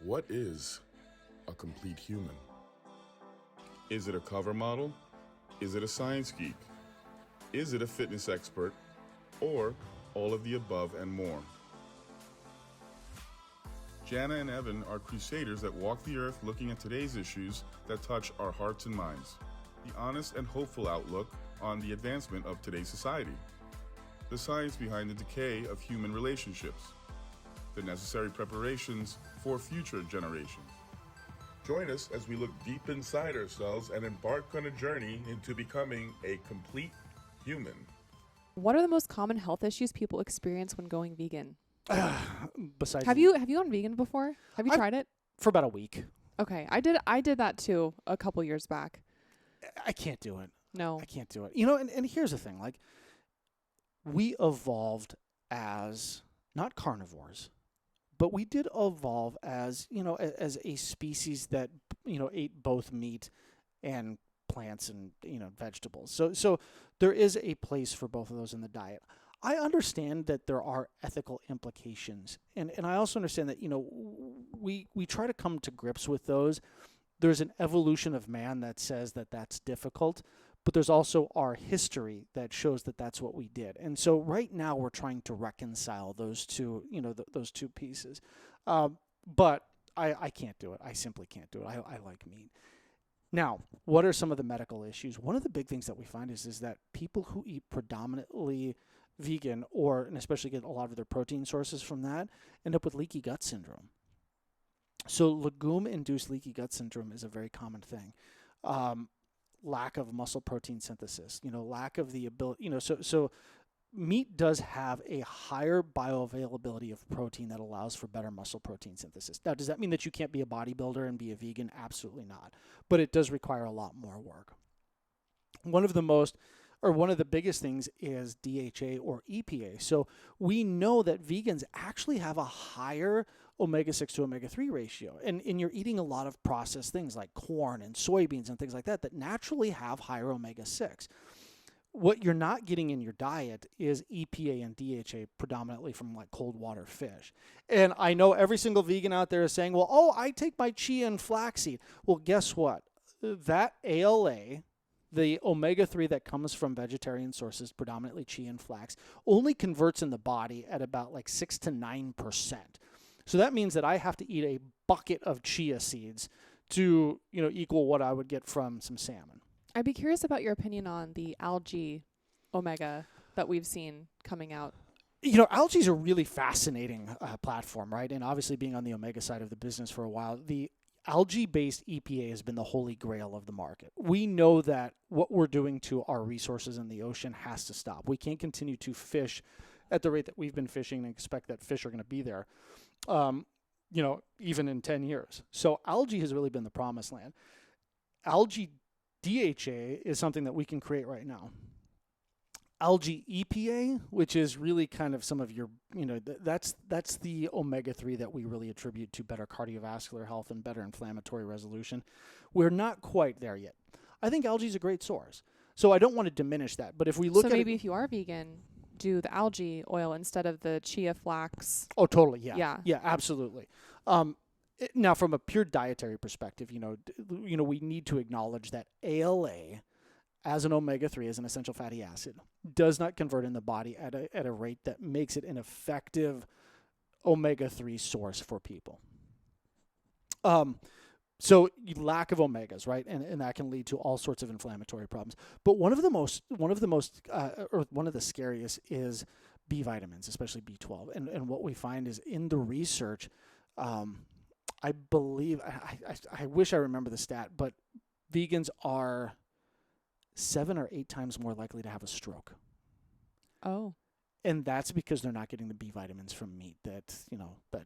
What is a complete human? Is it a cover model? Is it a science geek? Is it a fitness expert? Or all of the above and more? Janna and Evan are crusaders that walk the earth looking at today's issues that touch our hearts and minds. The honest and hopeful outlook on the advancement of today's society. The science behind the decay of human relationships. The necessary preparations for future generations. Join us as we look deep inside ourselves and embark on a journey into becoming a complete human. What are the most common health issues people experience when going vegan? Besides, Have you gone vegan before? Have you tried it? for about a week. Okay, I did that too a couple years back. I can't do it. No. I can't do it. You know, and here's the thing, like, we evolved as not carnivores, but we did evolve as, as a species that, ate both meat and plants and, vegetables. So there is a place for both of those in the diet. I understand that there are ethical implications. And I also understand that, we try to come to grips with those. There's an evolution of man that says that that's difficult, but there's also our history that shows that that's what we did. And so right now we're trying to reconcile those two, those two pieces. But I can't do it. I simply can't do it. I like meat. Now, what are some of the medical issues? One of the big things that we find is that people who eat predominantly vegan, and especially get a lot of their protein sources from that, end up with leaky gut syndrome. So legume-induced leaky gut syndrome is a very common thing. Lack of muscle protein synthesis, lack of the ability, so meat does have a higher bioavailability of protein that allows for better muscle protein synthesis. Now, does that mean that you can't be a bodybuilder and be a vegan? Absolutely not. But it does require a lot more work. One of the biggest things is DHA or EPA. So we know that vegans actually have a higher omega-6 to omega-3 ratio. And you're eating a lot of processed things like corn and soybeans and things like that naturally have higher omega-6. What you're not getting in your diet is EPA and DHA predominantly from like cold water fish. And I know every single vegan out there is saying, well, I take my chia and flaxseed. Well, guess what? That ALA, the omega-3 that comes from vegetarian sources, predominantly chia and flax, only converts in the body at about like 6 to 9%. So that means that I have to eat a bucket of chia seeds to, equal what I would get from some salmon. I'd be curious about your opinion on the algae omega that we've seen coming out. Algae is a really fascinating platform, right? And obviously being on the omega side of the business for a while, the algae-based EPA has been the holy grail of the market. We know that what we're doing to our resources in the ocean has to stop. We can't continue to fish at the rate that we've been fishing and expect that fish are going to be there, even in 10 years. So algae has really been the promised land. Algae DHA is something that we can create right now. Algae EPA, which is really kind of some of your, that's the omega-3 that we really attribute to better cardiovascular health and better inflammatory resolution. We're not quite there yet. I think algae is a great source. So I don't want to diminish that. But if we look at maybe if you are vegan, do the algae oil instead of the chia flax. Oh, totally. Yeah. Yeah, Absolutely. Now, from a pure dietary perspective, we need to acknowledge that ALA, as an omega-3, as an essential fatty acid, does not convert in the body at a rate that makes it an effective omega-3 source for people. So lack of omegas, right, and that can lead to all sorts of inflammatory problems. But one of the scariest is B vitamins, especially B12. And what we find is in the research, I believe, I wish I remember the stat, but vegans are 7 or 8 times more likely to have a stroke. Oh. And that's because they're not getting the B vitamins from meat that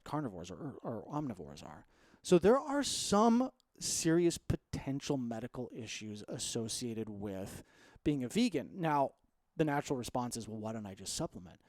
carnivores or omnivores are. So there are some serious potential medical issues associated with being a vegan. Now, the natural response is, well, why don't I just supplement?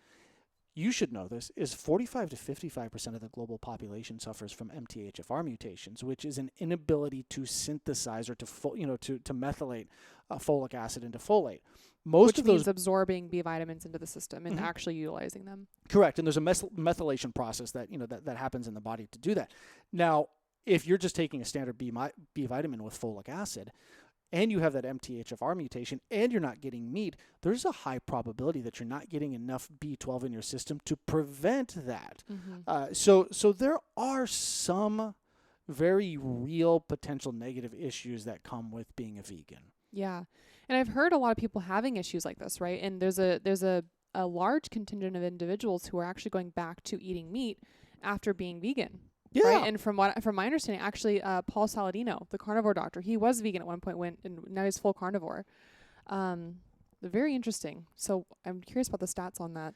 You should know this, is 45 to 55% of the global population suffers from MTHFR mutations, which is an inability to synthesize or to methylate folic acid into folate. Which means absorbing B vitamins into the system and actually utilizing them. Correct, and there's a methylation process that that happens in the body to do that. Now, if you're just taking a standard B vitamin with folic acid, and you have that MTHFR mutation, and you're not getting meat, there's a high probability that you're not getting enough B12 in your system to prevent that. So there are some very real potential negative issues that come with being a vegan. Yeah. And I've heard a lot of people having issues like this, right? And there's a large contingent of individuals who are actually going back to eating meat after being vegan. Yeah. Right? And from my understanding, actually, Paul Saladino, the carnivore doctor, he was vegan at one point, and now he's full carnivore. Very interesting. So I'm curious about the stats on that.